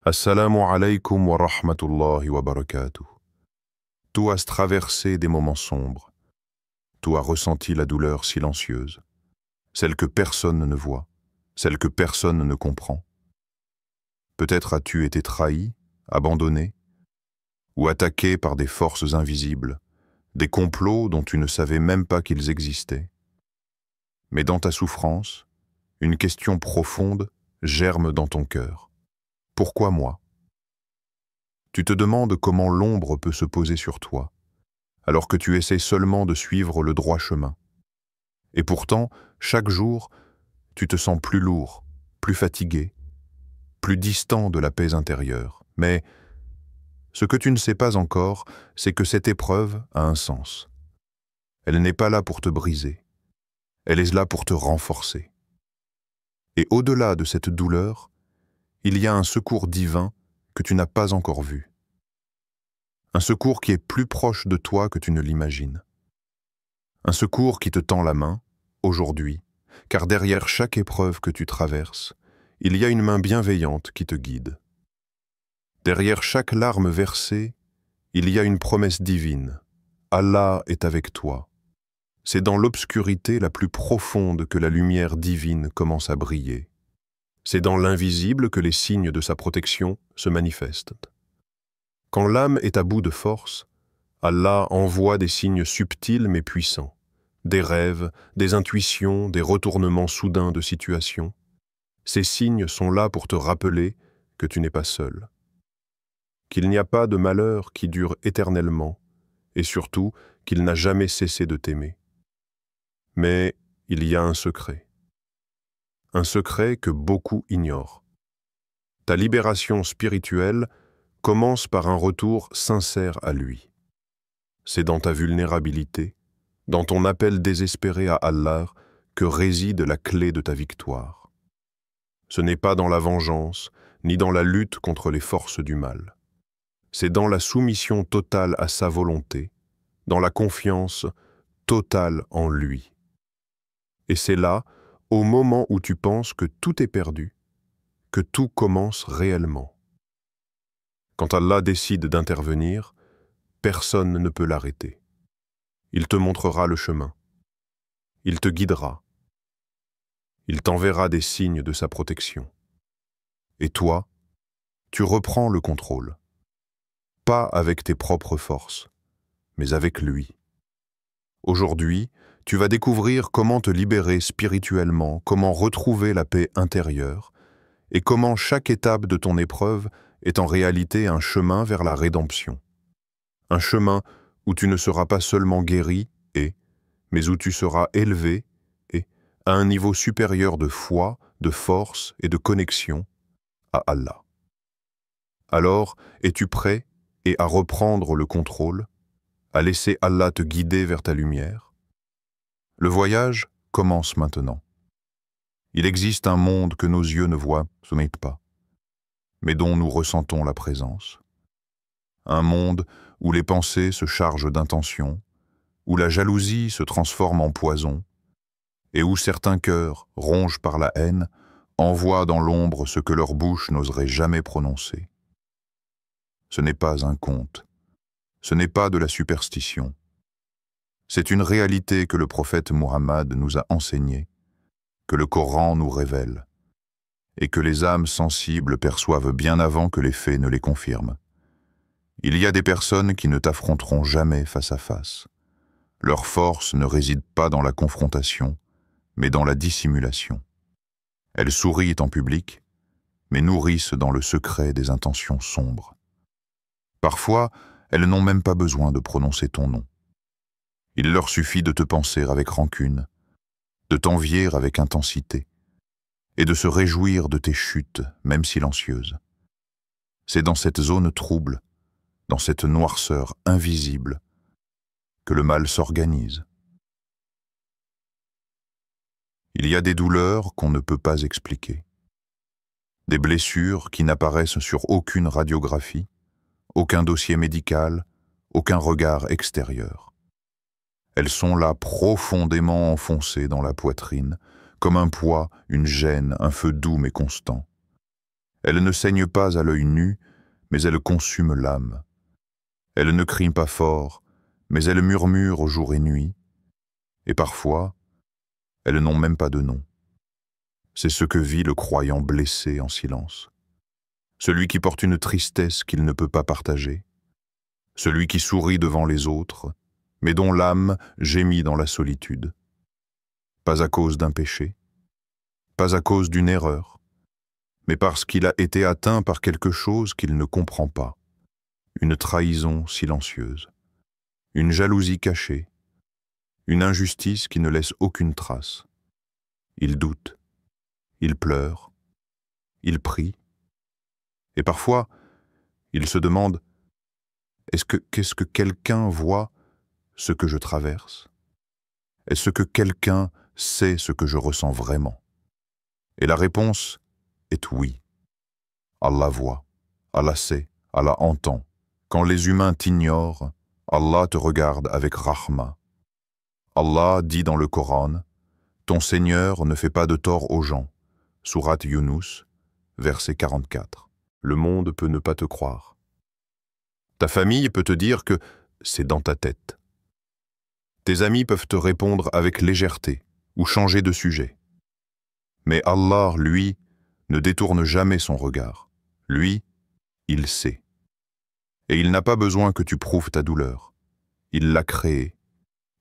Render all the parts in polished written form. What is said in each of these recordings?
Assalamu alaikum wa rahmatullahi wa barakatuh. Tu as traversé des moments sombres. Tu as ressenti la douleur silencieuse, celle que personne ne voit, celle que personne ne comprend. Peut-être as-tu été trahi, abandonné, ou attaqué par des forces invisibles, des complots dont tu ne savais même pas qu'ils existaient. Mais dans ta souffrance, une question profonde germe dans ton cœur. Pourquoi moi? Tu te demandes comment l'ombre peut se poser sur toi, alors que tu essaies seulement de suivre le droit chemin. Et pourtant, chaque jour, tu te sens plus lourd, plus fatigué, plus distant de la paix intérieure. Mais ce que tu ne sais pas encore, c'est que cette épreuve a un sens. Elle n'est pas là pour te briser, elle est là pour te renforcer. Et au-delà de cette douleur, il y a un secours divin que tu n'as pas encore vu. Un secours qui est plus proche de toi que tu ne l'imagines. Un secours qui te tend la main, aujourd'hui, car derrière chaque épreuve que tu traverses, il y a une main bienveillante qui te guide. Derrière chaque larme versée, il y a une promesse divine. Allah est avec toi. C'est dans l'obscurité la plus profonde que la lumière divine commence à briller. C'est dans l'invisible que les signes de sa protection se manifestent. Quand l'âme est à bout de force, Allah envoie des signes subtils mais puissants, des rêves, des intuitions, des retournements soudains de situation. Ces signes sont là pour te rappeler que tu n'es pas seul, qu'il n'y a pas de malheur qui dure éternellement, et surtout qu'il n'a jamais cessé de t'aimer. Mais il y a un secret que beaucoup ignorent. Ta libération spirituelle commence par un retour sincère à lui. C'est dans ta vulnérabilité, dans ton appel désespéré à Allah, que réside la clé de ta victoire. Ce n'est pas dans la vengeance, ni dans la lutte contre les forces du mal. C'est dans la soumission totale à sa volonté, dans la confiance totale en lui. Et c'est là, au moment où tu penses que tout est perdu, que tout commence réellement. Quand Allah décide d'intervenir, personne ne peut l'arrêter. Il te montrera le chemin. Il te guidera. Il t'enverra des signes de sa protection. Et toi, tu reprends le contrôle. Pas avec tes propres forces, mais avec lui. Aujourd'hui, tu vas découvrir comment te libérer spirituellement, comment retrouver la paix intérieure, et comment chaque étape de ton épreuve est en réalité un chemin vers la rédemption. Un chemin où tu ne seras pas seulement guéri, mais où tu seras élevé, à un niveau supérieur de foi, de force et de connexion à Allah. Alors, es-tu prêt à reprendre le contrôle, à laisser Allah te guider vers ta lumière? Le voyage commence maintenant. Il existe un monde que nos yeux ne voient pas, mais dont nous ressentons la présence. Un monde où les pensées se chargent d'intentions, où la jalousie se transforme en poison, et où certains cœurs, rongés par la haine, envoient dans l'ombre ce que leur bouche n'oserait jamais prononcer. Ce n'est pas un conte, ce n'est pas de la superstition. C'est une réalité que le prophète Muhammad nous a enseignée, que le Coran nous révèle, et que les âmes sensibles perçoivent bien avant que les faits ne les confirment. Il y a des personnes qui ne t'affronteront jamais face à face. Leur force ne réside pas dans la confrontation, mais dans la dissimulation. Elles sourient en public, mais nourrissent dans le secret des intentions sombres. Parfois, elles n'ont même pas besoin de prononcer ton nom. Il leur suffit de te penser avec rancune, de t'envier avec intensité, et de se réjouir de tes chutes, même silencieuses. C'est dans cette zone trouble, dans cette noirceur invisible, que le mal s'organise. Il y a des douleurs qu'on ne peut pas expliquer, des blessures qui n'apparaissent sur aucune radiographie, aucun dossier médical, aucun regard extérieur. Elles sont là profondément enfoncées dans la poitrine, comme un poids, une gêne, un feu doux mais constant. Elle ne saigne pas à l'œil nu, mais elle consume l'âme. Elle ne crie pas fort, mais elle murmure jour et nuit. Et parfois, elles n'ont même pas de nom. C'est ce que vit le croyant blessé en silence. Celui qui porte une tristesse qu'il ne peut pas partager. Celui qui sourit devant les autres, mais dont l'âme gémit dans la solitude. Pas à cause d'un péché, pas à cause d'une erreur, mais parce qu'il a été atteint par quelque chose qu'il ne comprend pas. Une trahison silencieuse, une jalousie cachée, une injustice qui ne laisse aucune trace. Il doute, il pleure, il prie, et parfois, il se demande qu'est-ce que quelqu'un voit ce que je traverse? Est-ce que quelqu'un sait ce que je ressens vraiment? Et la réponse est oui. Allah voit, Allah sait, Allah entend. Quand les humains t'ignorent, Allah te regarde avec rahma. Allah dit dans le Coran, « Ton Seigneur ne fait pas de tort aux gens » Sourate Yunus, verset 44. Le monde peut ne pas te croire. Ta famille peut te dire que c'est dans ta tête. Tes amis peuvent te répondre avec légèreté ou changer de sujet. Mais Allah, lui, ne détourne jamais son regard. Lui, il sait. Et il n'a pas besoin que tu prouves ta douleur. Il l'a créée,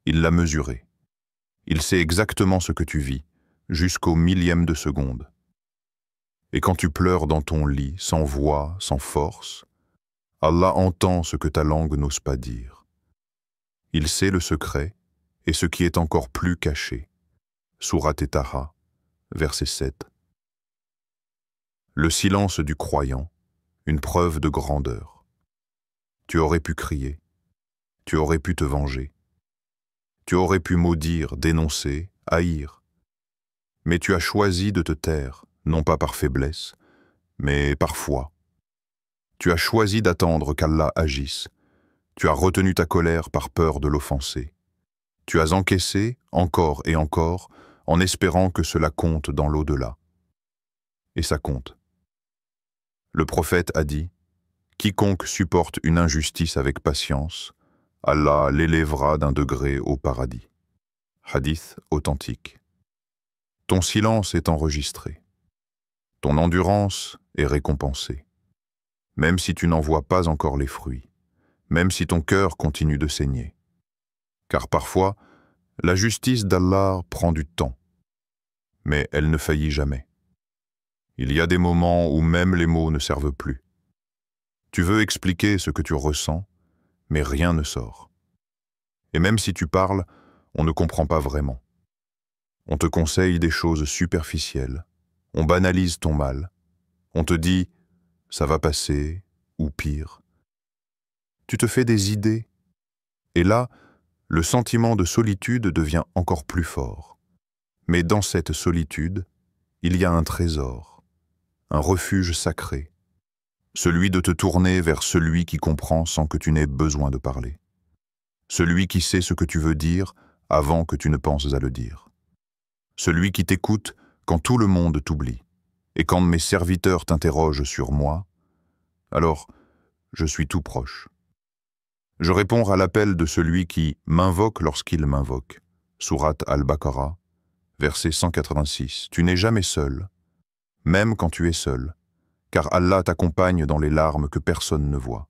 il l'a mesurée. Il sait exactement ce que tu vis, jusqu'au millième de seconde. Et quand tu pleures dans ton lit, sans voix, sans force, Allah entend ce que ta langue n'ose pas dire. Il sait le secret et ce qui est encore plus caché. Sourate Taha, verset 7. Le silence du croyant, une preuve de grandeur. Tu aurais pu crier, tu aurais pu te venger, tu aurais pu maudire, dénoncer, haïr. Mais tu as choisi de te taire, non pas par faiblesse, mais par foi. Tu as choisi d'attendre qu'Allah agisse. Tu as retenu ta colère par peur de l'offenser. Tu as encaissé, encore et encore, en espérant que cela compte dans l'au-delà. Et ça compte. Le prophète a dit, « Quiconque supporte une injustice avec patience, Allah l'élèvera d'un degré au paradis. » Hadith authentique. Ton silence est enregistré. Ton endurance est récompensée. Même si tu n'en vois pas encore les fruits, même si ton cœur continue de saigner. Car parfois, la justice d'Allah prend du temps, mais elle ne faillit jamais. Il y a des moments où même les mots ne servent plus. Tu veux expliquer ce que tu ressens, mais rien ne sort. Et même si tu parles, on ne comprend pas vraiment. On te conseille des choses superficielles, on banalise ton mal, on te dit « ça va passer » ou pire. Tu te fais des idées, et là, le sentiment de solitude devient encore plus fort. Mais dans cette solitude, il y a un trésor, un refuge sacré, celui de te tourner vers celui qui comprend sans que tu n'aies besoin de parler, celui qui sait ce que tu veux dire avant que tu ne penses à le dire, celui qui t'écoute quand tout le monde t'oublie, et quand mes serviteurs t'interrogent sur moi, alors je suis tout proche. Je réponds à l'appel de celui qui m'invoque lorsqu'il m'invoque. Sourate Al-Baqarah, verset 186. Tu n'es jamais seul, même quand tu es seul, car Allah t'accompagne dans les larmes que personne ne voit.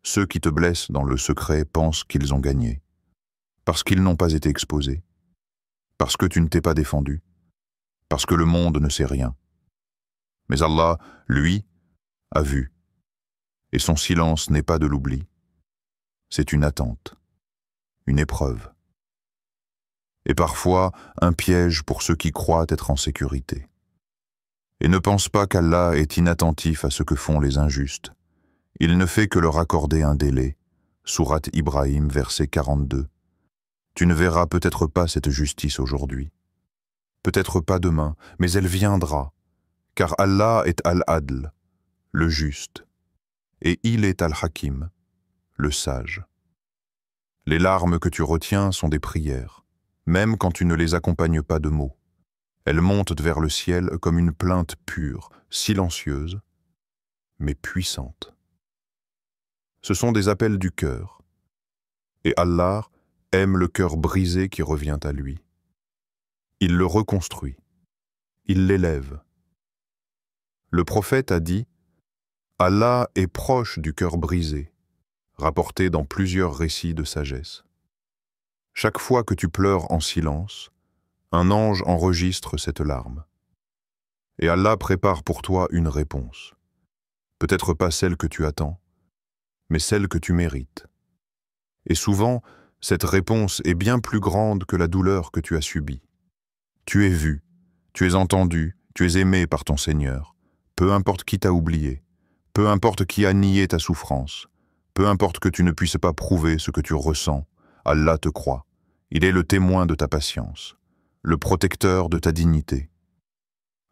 Ceux qui te blessent dans le secret pensent qu'ils ont gagné, parce qu'ils n'ont pas été exposés, parce que tu ne t'es pas défendu, parce que le monde ne sait rien. Mais Allah, lui, a vu, et son silence n'est pas de l'oubli. C'est une attente, une épreuve. Et parfois, un piège pour ceux qui croient être en sécurité. Et ne pense pas qu'Allah est inattentif à ce que font les injustes. Il ne fait que leur accorder un délai. Sourate Ibrahim, verset 42. Tu ne verras peut-être pas cette justice aujourd'hui. Peut-être pas demain, mais elle viendra. Car Allah est Al-Adl, le juste. Et il est Al-Hakim, le sage. Les larmes que tu retiens sont des prières, même quand tu ne les accompagnes pas de mots. Elles montent vers le ciel comme une plainte pure, silencieuse, mais puissante. Ce sont des appels du cœur. Et Allah aime le cœur brisé qui revient à lui. Il le reconstruit. Il l'élève. Le prophète a dit « Allah est proche du cœur brisé », rapporté dans plusieurs récits de sagesse. Chaque fois que tu pleures en silence, un ange enregistre cette larme. Et Allah prépare pour toi une réponse. Peut-être pas celle que tu attends, mais celle que tu mérites. Et souvent, cette réponse est bien plus grande que la douleur que tu as subie. Tu es vu, tu es entendu, tu es aimé par ton Seigneur. Peu importe qui t'a oublié, peu importe qui a nié ta souffrance, peu importe que tu ne puisses pas prouver ce que tu ressens, Allah te croit. Il est le témoin de ta patience, le protecteur de ta dignité,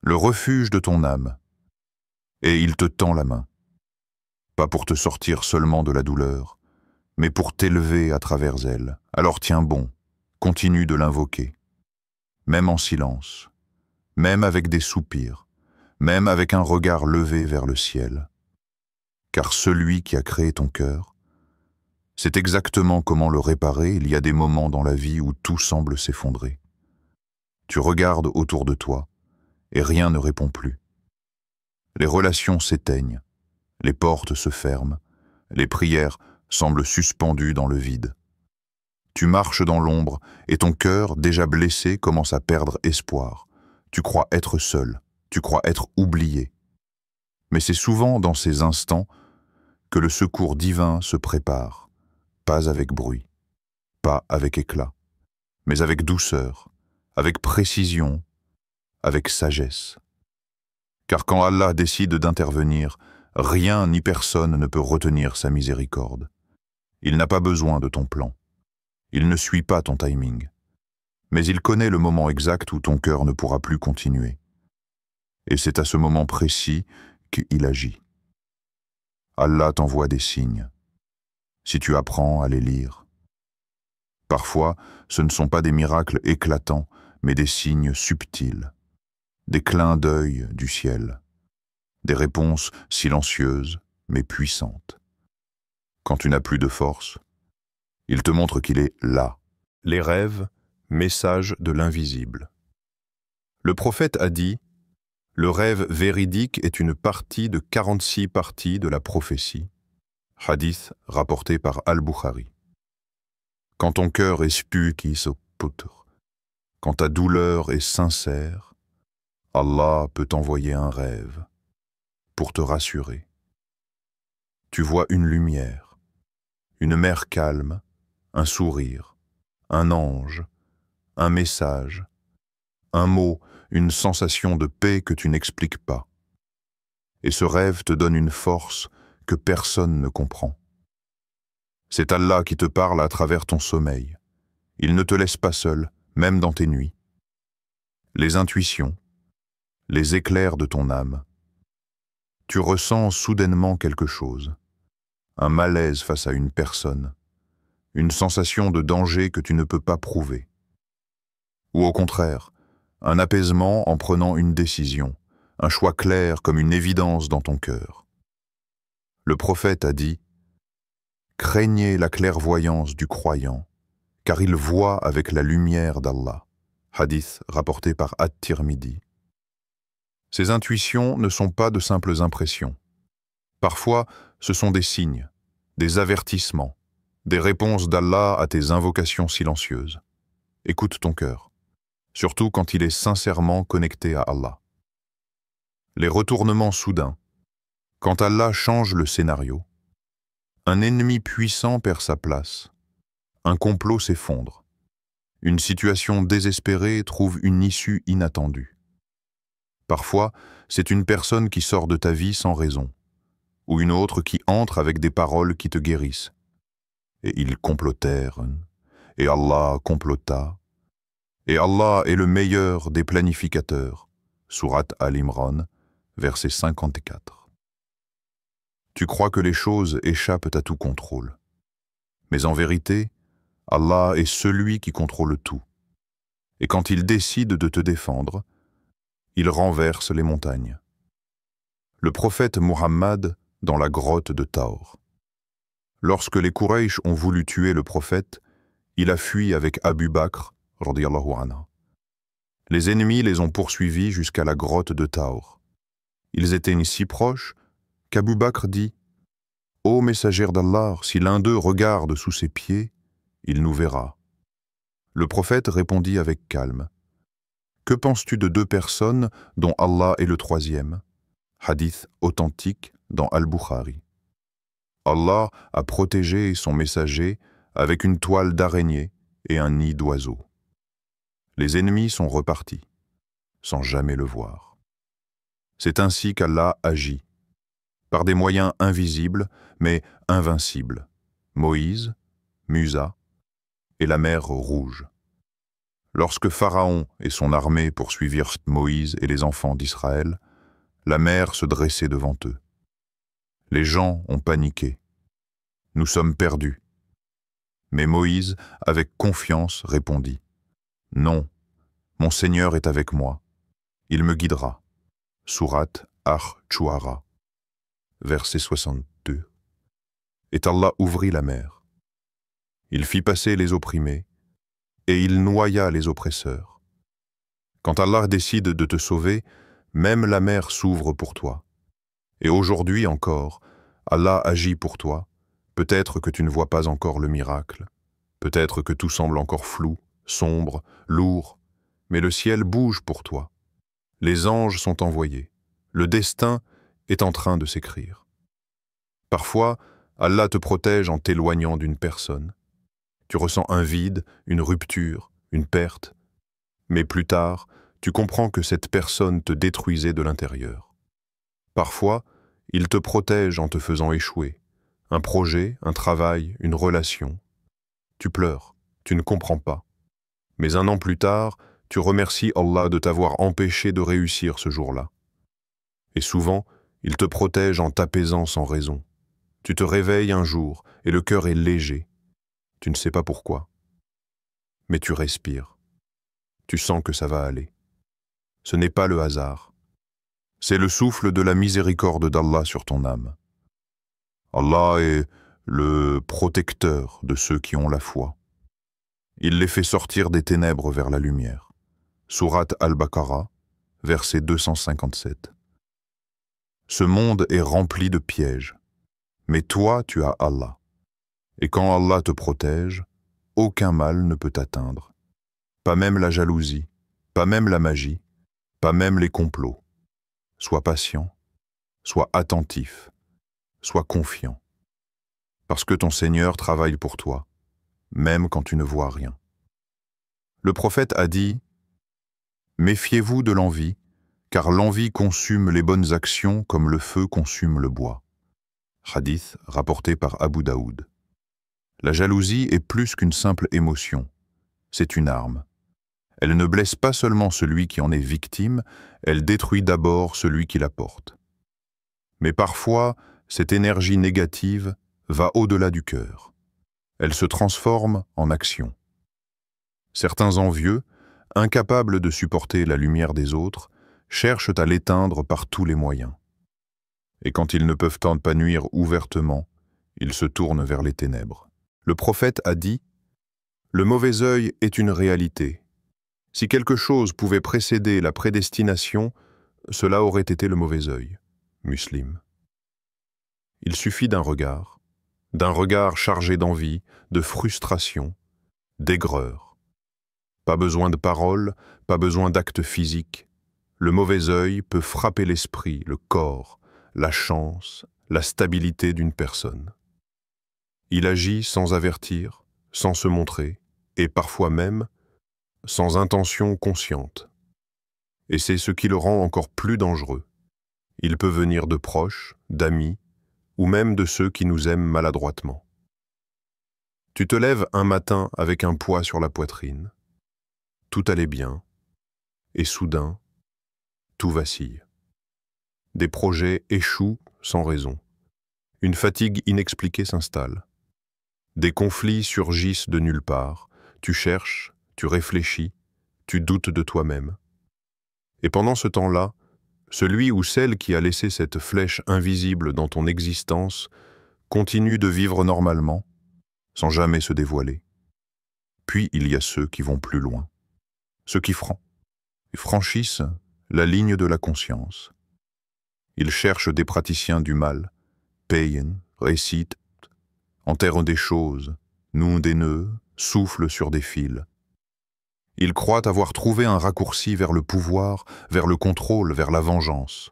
le refuge de ton âme. Et il te tend la main, pas pour te sortir seulement de la douleur, mais pour t'élever à travers elle. Alors tiens bon, continue de l'invoquer, même en silence, même avec des soupirs, même avec un regard levé vers le ciel. Car celui qui a créé ton cœur, c'est exactement comment le réparer. Il y a des moments dans la vie où tout semble s'effondrer. Tu regardes autour de toi et rien ne répond plus. Les relations s'éteignent, les portes se ferment, les prières semblent suspendues dans le vide. Tu marches dans l'ombre et ton cœur, déjà blessé, commence à perdre espoir. Tu crois être seul, tu crois être oublié. Mais c'est souvent dans ces instants que le secours divin se prépare, pas avec bruit, pas avec éclat, mais avec douceur, avec précision, avec sagesse. Car quand Allah décide d'intervenir, rien ni personne ne peut retenir sa miséricorde. Il n'a pas besoin de ton plan. Il ne suit pas ton timing. Mais il connaît le moment exact où ton cœur ne pourra plus continuer. Et c'est à ce moment précis qu'il agit. Allah t'envoie des signes, si tu apprends à les lire. Parfois, ce ne sont pas des miracles éclatants, mais des signes subtils, des clins d'œil du ciel, des réponses silencieuses mais puissantes. Quand tu n'as plus de force, il te montre qu'il est là. Les rêves, message de l'invisible. Le prophète a dit « Le rêve véridique est une partie de 46 parties de la prophétie ». Hadith rapporté par Al-Bukhari. Quand ton cœur est spukisoputr, quand ta douleur est sincère, Allah peut t'envoyer un rêve pour te rassurer. Tu vois une lumière, une mer calme, un sourire, un ange, un message, un mot, une sensation de paix que tu n'expliques pas. Et ce rêve te donne une force que personne ne comprend. C'est Allah qui te parle à travers ton sommeil. Il ne te laisse pas seul, même dans tes nuits. Les intuitions, les éclairs de ton âme. Tu ressens soudainement quelque chose, un malaise face à une personne, une sensation de danger que tu ne peux pas prouver. Ou au contraire, un apaisement en prenant une décision, un choix clair comme une évidence dans ton cœur. Le prophète a dit « Craignez la clairvoyance du croyant, car il voit avec la lumière d'Allah ». Hadith rapporté par At-Tirmidhi. Ces intuitions ne sont pas de simples impressions. Parfois, ce sont des signes, des avertissements, des réponses d'Allah à tes invocations silencieuses. Écoute ton cœur, surtout quand il est sincèrement connecté à Allah. Les retournements soudains. Quand Allah change le scénario, un ennemi puissant perd sa place, un complot s'effondre, une situation désespérée trouve une issue inattendue. Parfois, c'est une personne qui sort de ta vie sans raison, ou une autre qui entre avec des paroles qui te guérissent. Et ils complotèrent, et Allah complota, et Allah est le meilleur des planificateurs. Sourate Al-Imran, verset 54. Tu crois que les choses échappent à tout contrôle. Mais en vérité, Allah est celui qui contrôle tout. Et quand il décide de te défendre, il renverse les montagnes. Le prophète Muhammad dans la grotte de Taor. Lorsque les Quraysh ont voulu tuer le prophète, il a fui avec Abu Bakr, radiyallahu anhu. Les ennemis les ont poursuivis jusqu'à la grotte de Taor. Ils étaient si proches qu'Abu Bakr dit « Ô messager d'Allah, si l'un d'eux regarde sous ses pieds, il nous verra. » Le prophète répondit avec calme « Que penses-tu de deux personnes dont Allah est le troisième ?» Hadith authentique dans Al-Bukhari. Allah a protégé son messager avec une toile d'araignée et un nid d'oiseaux. Les ennemis sont repartis, sans jamais le voir. C'est ainsi qu'Allah agit, par des moyens invisibles, mais invincibles. Moïse, Musa et la mer Rouge. Lorsque Pharaon et son armée poursuivirent Moïse et les enfants d'Israël, la mer se dressait devant eux. Les gens ont paniqué. Nous sommes perdus. Mais Moïse, avec confiance, répondit « Non, mon Seigneur est avec moi. Il me guidera. » Sourate Ar-Shu'ara, verset 62. Et Allah ouvrit la mer. Il fit passer les opprimés, et il noya les oppresseurs. Quand Allah décide de te sauver, même la mer s'ouvre pour toi. Et aujourd'hui encore, Allah agit pour toi. Peut-être que tu ne vois pas encore le miracle. Peut-être que tout semble encore flou, sombre, lourd. Mais le ciel bouge pour toi. Les anges sont envoyés. Le destin est en train de s'écrire. Parfois, Allah te protège en t'éloignant d'une personne. Tu ressens un vide, une rupture, une perte. Mais plus tard, tu comprends que cette personne te détruisait de l'intérieur. Parfois, il te protège en te faisant échouer. Un projet, un travail, une relation. Tu pleures, tu ne comprends pas. Mais un an plus tard, tu remercies Allah de t'avoir empêché de réussir ce jour-là. Et souvent, il te protège en t'apaisant sans raison. Tu te réveilles un jour et le cœur est léger. Tu ne sais pas pourquoi. Mais tu respires. Tu sens que ça va aller. Ce n'est pas le hasard. C'est le souffle de la miséricorde d'Allah sur ton âme. Allah est le protecteur de ceux qui ont la foi. Il les fait sortir des ténèbres vers la lumière. Sourate Al-Baqarah, verset 257. Ce monde est rempli de pièges, mais toi tu as Allah. Et quand Allah te protège, aucun mal ne peut t'atteindre. Pas même la jalousie, pas même la magie, pas même les complots. Sois patient, sois attentif, sois confiant. Parce que ton Seigneur travaille pour toi, même quand tu ne vois rien. Le prophète a dit « Méfiez-vous de l'envie, car l'envie consume les bonnes actions comme le feu consume le bois. » Hadith rapporté par Abu Daoud. La jalousie est plus qu'une simple émotion, c'est une arme. Elle ne blesse pas seulement celui qui en est victime, elle détruit d'abord celui qui la porte. Mais parfois, cette énergie négative va au-delà du cœur. Elle se transforme en action. Certains envieux, incapables de supporter la lumière des autres, cherchent à l'éteindre par tous les moyens. Et quand ils ne peuvent pas nuire ouvertement, ils se tournent vers les ténèbres. Le prophète a dit « Le mauvais œil est une réalité. Si quelque chose pouvait précéder la prédestination, cela aurait été le mauvais œil. » Muslim. Il suffit d'un regard chargé d'envie, de frustration, d'aigreur. Pas besoin de paroles, pas besoin d'actes physiques. Le mauvais œil peut frapper l'esprit, le corps, la chance, la stabilité d'une personne. Il agit sans avertir, sans se montrer, et parfois même sans intention consciente. Et c'est ce qui le rend encore plus dangereux. Il peut venir de proches, d'amis, ou même de ceux qui nous aiment maladroitement. Tu te lèves un matin avec un poids sur la poitrine. Tout allait bien, et soudain, tout vacille. Des projets échouent sans raison. Une fatigue inexpliquée s'installe. Des conflits surgissent de nulle part. Tu cherches, tu réfléchis, tu doutes de toi-même. Et pendant ce temps-là, Celui ou celle qui a laissé cette flèche invisible dans ton existence continue de vivre normalement, sans jamais se dévoiler. Puis il y a ceux qui vont plus loin, ceux qui franchissent la ligne de la conscience. Ils cherchent des praticiens du mal, payent, récitent, enterrent des choses, nouent des nœuds, soufflent sur des fils. Ils croient avoir trouvé un raccourci vers le pouvoir, vers le contrôle, vers la vengeance.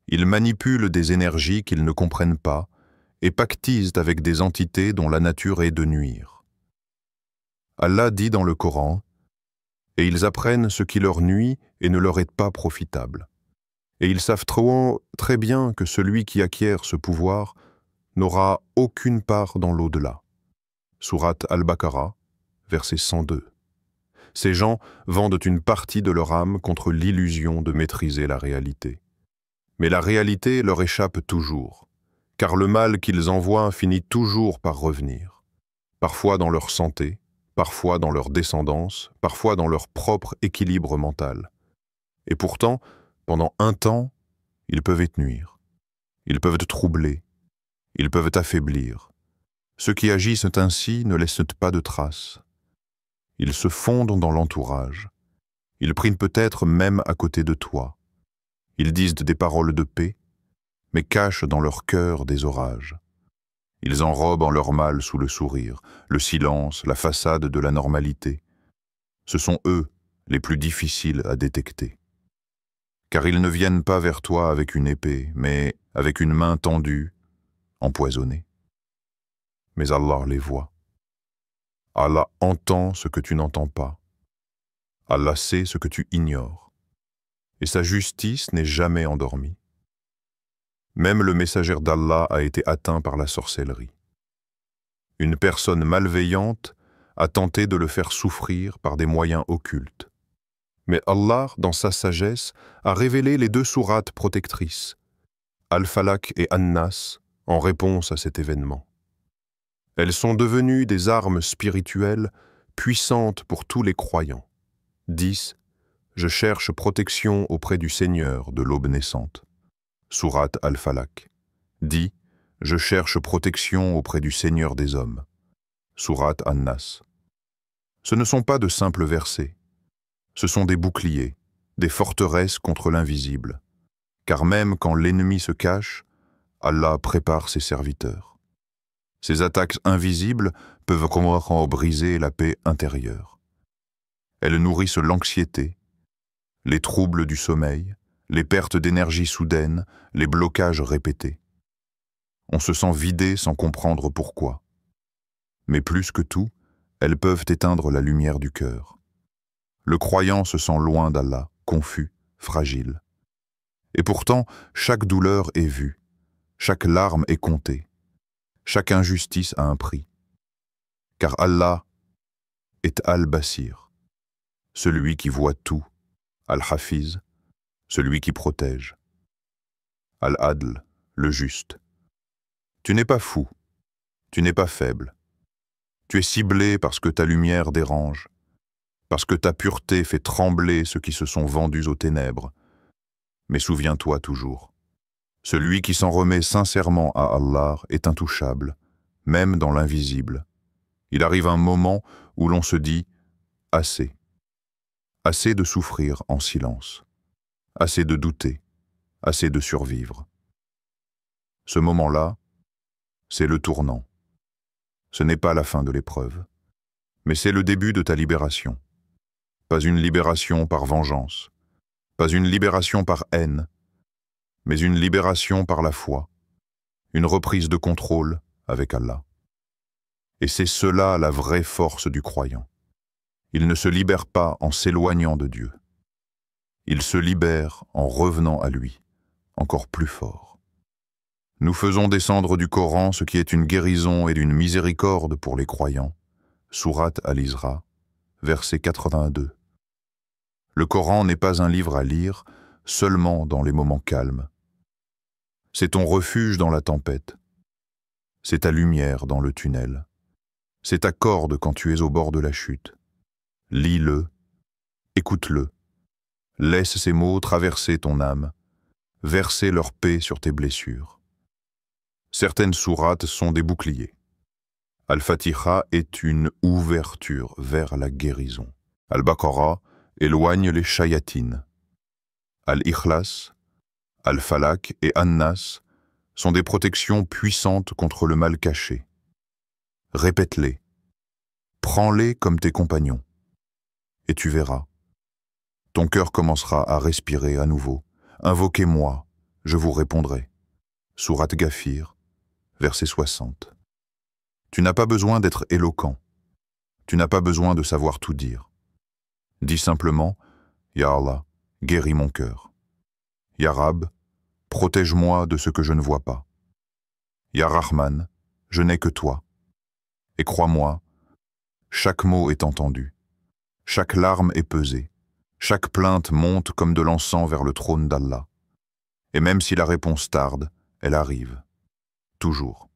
Ils manipulent des énergies qu'ils ne comprennent pas et pactisent avec des entités dont la nature est de nuire. Allah dit dans le Coran, « Et ils apprennent ce qui leur nuit et ne leur est pas profitable. Et ils savent très bien que celui qui acquiert ce pouvoir n'aura aucune part dans l'au-delà. » Sourate Al-Baqarah, verset 102. Ces gens vendent une partie de leur âme contre l'illusion de maîtriser la réalité. Mais la réalité leur échappe toujours, car le mal qu'ils envoient finit toujours par revenir, parfois dans leur santé, parfois dans leur descendance, parfois dans leur propre équilibre mental. Et pourtant, pendant un temps, ils peuvent te nuire, ils peuvent te troubler, ils peuvent t'affaiblir. Ceux qui agissent ainsi ne laissent pas de traces. Ils se fondent dans l'entourage. Ils prient peut-être même à côté de toi. Ils disent des paroles de paix, mais cachent dans leur cœur des orages. Ils enrobent en leur mal sous le sourire, le silence, la façade de la normalité. Ce sont eux les plus difficiles à détecter. Car ils ne viennent pas vers toi avec une épée, mais avec une main tendue, empoisonnée. Mais Allah les voit. Allah entend ce que tu n'entends pas. Allah sait ce que tu ignores. Et sa justice n'est jamais endormie. Même le messager d'Allah a été atteint par la sorcellerie. Une personne malveillante a tenté de le faire souffrir par des moyens occultes. Mais Allah, dans sa sagesse, a révélé les 2 sourates protectrices, Al-Falaq et An-Nas, en réponse à cet événement. Elles sont devenues des armes spirituelles puissantes pour tous les croyants. 10. Je cherche protection auprès du Seigneur de l'aube naissante. Sourate Al-Falaq. 10. Je cherche protection auprès du Seigneur des hommes. Sourate An-Nas. Ce ne sont pas de simples versets. Ce sont des boucliers, des forteresses contre l'invisible. Car même quand l'ennemi se cache, Allah prépare ses serviteurs. Ces attaques invisibles peuvent briser la paix intérieure. Elles nourrissent l'anxiété, les troubles du sommeil, les pertes d'énergie soudaines, les blocages répétés. On se sent vidé sans comprendre pourquoi. Mais plus que tout, elles peuvent éteindre la lumière du cœur. Le croyant se sent loin d'Allah, confus, fragile. Et pourtant, chaque douleur est vue, chaque larme est comptée. Chaque injustice a un prix. Car Allah est Al-Basir, celui qui voit tout, Al-Hafiz, celui qui protège, Al-Adl, le juste. Tu n'es pas fou, tu n'es pas faible. Tu es ciblé parce que ta lumière dérange, parce que ta pureté fait trembler ceux qui se sont vendus aux ténèbres. Mais souviens-toi toujours, celui qui s'en remet sincèrement à Allah est intouchable, même dans l'invisible. Il arrive un moment où l'on se dit « assez ». Assez de souffrir en silence, assez de douter, assez de survivre. Ce moment-là, c'est le tournant. Ce n'est pas la fin de l'épreuve, mais c'est le début de ta libération. Pas une libération par vengeance, pas une libération par haine, mais une libération par la foi, une reprise de contrôle avec Allah. Et c'est cela la vraie force du croyant. Il ne se libère pas en s'éloignant de Dieu. Il se libère en revenant à lui, encore plus fort. Nous faisons descendre du Coran ce qui est une guérison et d'une miséricorde pour les croyants. Sourate Al-Isra, verset 82. Le Coran n'est pas un livre à lire seulement dans les moments calmes. C'est ton refuge dans la tempête. C'est ta lumière dans le tunnel. C'est ta corde quand tu es au bord de la chute. Lis-le, écoute-le. Laisse ces mots traverser ton âme verser leur paix sur tes blessures. Certaines sourates sont des boucliers. Al-Fatiha est une ouverture vers la guérison. Al-Baqarah éloigne les shayatines. Al-Ikhlas, Al-Falak et An-Nas sont des protections puissantes contre le mal caché. Répète-les. Prends-les comme tes compagnons. Et tu verras. Ton cœur commencera à respirer à nouveau. Invoquez-moi, je vous répondrai. Sourate Ghafir, verset 60. Tu n'as pas besoin d'être éloquent. Tu n'as pas besoin de savoir tout dire. Dis simplement, Ya Allah, guéris mon cœur. Ya Rab, protège-moi de ce que je ne vois pas. Ya Rahman, je n'ai que toi. Et crois-moi, chaque mot est entendu. Chaque larme est pesée. Chaque plainte monte comme de l'encens vers le trône d'Allah. Et même si la réponse tarde, elle arrive. Toujours.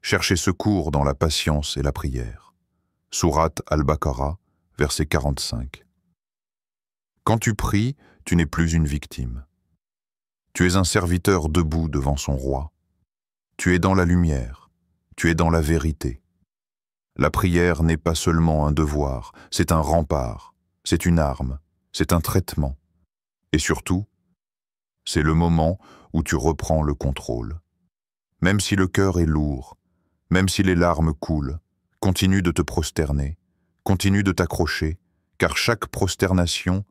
Cherchez secours dans la patience et la prière. Sourate Al-Baqarah, verset 45. Quand tu pries, tu n'es plus une victime. Tu es un serviteur debout devant son roi. Tu es dans la lumière. Tu es dans la vérité. La prière n'est pas seulement un devoir, c'est un rempart, c'est une arme, c'est un traitement. Et surtout, c'est le moment où tu reprends le contrôle. Même si le cœur est lourd, même si les larmes coulent, continue de te prosterner, continue de t'accrocher, car chaque prosternation,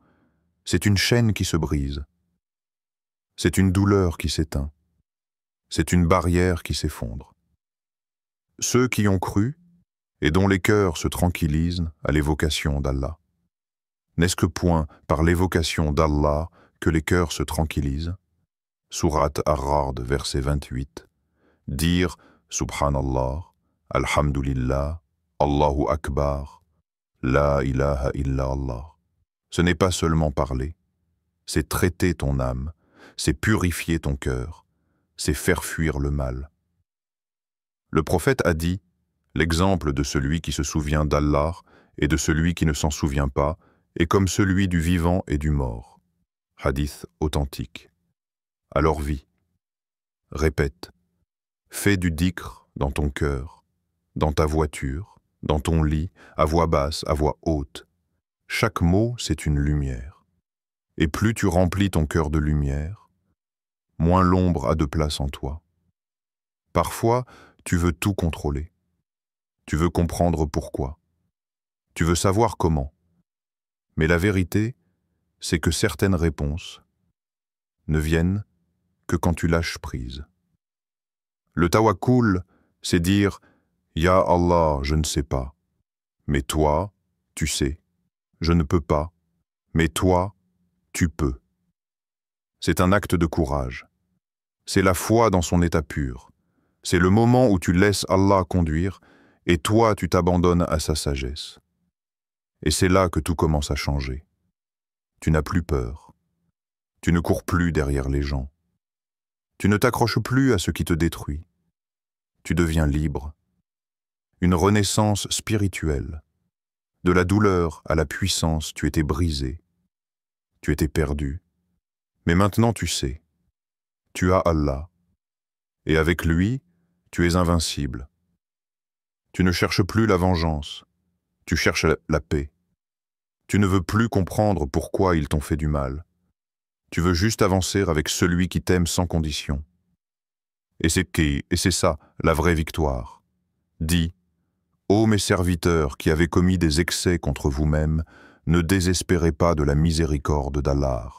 c'est une chaîne qui se brise. C'est une douleur qui s'éteint. C'est une barrière qui s'effondre. Ceux qui ont cru, et dont les cœurs se tranquillisent à l'évocation d'Allah. N'est-ce que point par l'évocation d'Allah que les cœurs se tranquillisent? Sourate Ar-Ra'd, verset 28. Dire Subhanallah, Alhamdulillah, Allahu Akbar, La ilaha illallah. Ce n'est pas seulement parler, c'est traiter ton âme, c'est purifier ton cœur, c'est faire fuir le mal. Le prophète a dit: l'exemple de celui qui se souvient d'Allah et de celui qui ne s'en souvient pas est comme celui du vivant et du mort. Hadith authentique. Alors vis, répète, fais du dhikr dans ton cœur, dans ta voiture, dans ton lit, à voix basse, à voix haute. Chaque mot, c'est une lumière. Et plus tu remplis ton cœur de lumière, moins l'ombre a de place en toi. Parfois, tu veux tout contrôler. Tu veux comprendre pourquoi. Tu veux savoir comment. Mais la vérité, c'est que certaines réponses ne viennent que quand tu lâches prise. Le tawakkul, c'est dire « Ya Allah, je ne sais pas. Mais toi, tu sais. Je ne peux pas. Mais toi, tu peux. » C'est un acte de courage. C'est la foi dans son état pur. C'est le moment où tu laisses Allah conduire et toi, tu t'abandonnes à sa sagesse. Et c'est là que tout commence à changer. Tu n'as plus peur. Tu ne cours plus derrière les gens. Tu ne t'accroches plus à ce qui te détruit. Tu deviens libre. Une renaissance spirituelle. De la douleur à la puissance, tu étais brisé. Tu étais perdu. Mais maintenant tu sais. Tu as Allah. Et avec lui, tu es invincible. Tu ne cherches plus la vengeance. Tu cherches la paix. Tu ne veux plus comprendre pourquoi ils t'ont fait du mal. Tu veux juste avancer avec celui qui t'aime sans condition. Et c'est ça, la vraie victoire. Dis, ô mes serviteurs qui avez commis des excès contre vous-mêmes, ne désespérez pas de la miséricorde d'Allah.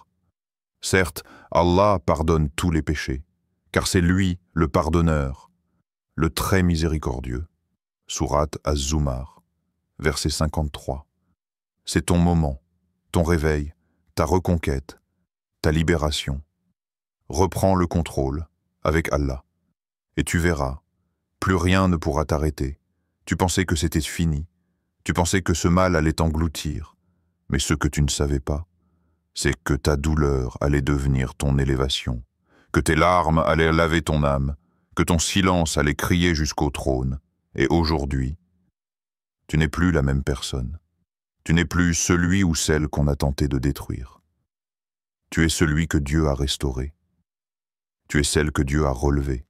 Certes, Allah pardonne tous les péchés, car c'est lui le pardonneur, le très miséricordieux. Sourate Az-Zumar, verset 53. C'est ton moment, ton réveil, ta reconquête, ta libération. Reprends le contrôle avec Allah. Et tu verras, plus rien ne pourra t'arrêter. Tu pensais que c'était fini. Tu pensais que ce mal allait t'engloutir. Mais ce que tu ne savais pas, c'est que ta douleur allait devenir ton élévation, que tes larmes allaient laver ton âme, que ton silence allait crier jusqu'au trône. Et aujourd'hui, tu n'es plus la même personne. Tu n'es plus celui ou celle qu'on a tenté de détruire. Tu es celui que Dieu a restauré. Tu es celle que Dieu a relevée.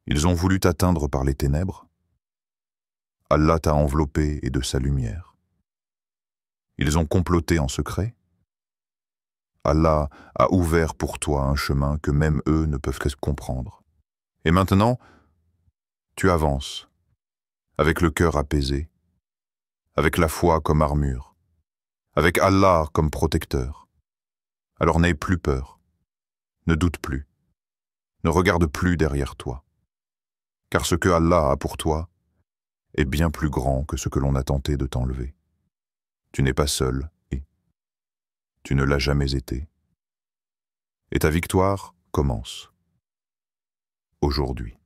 Ils ont voulu t'atteindre par les ténèbres. Allah t'a enveloppé et de sa lumière. Ils ont comploté en secret. Allah a ouvert pour toi un chemin que même eux ne peuvent que comprendre. Et maintenant, tu avances, avec le cœur apaisé, avec la foi comme armure, avec Allah comme protecteur. Alors n'aie plus peur, ne doute plus, ne regarde plus derrière toi, car ce que Allah a pour toi est bien plus grand que ce que l'on a tenté de t'enlever. Tu n'es pas seul et tu ne l'as jamais été. Et ta victoire commence aujourd'hui.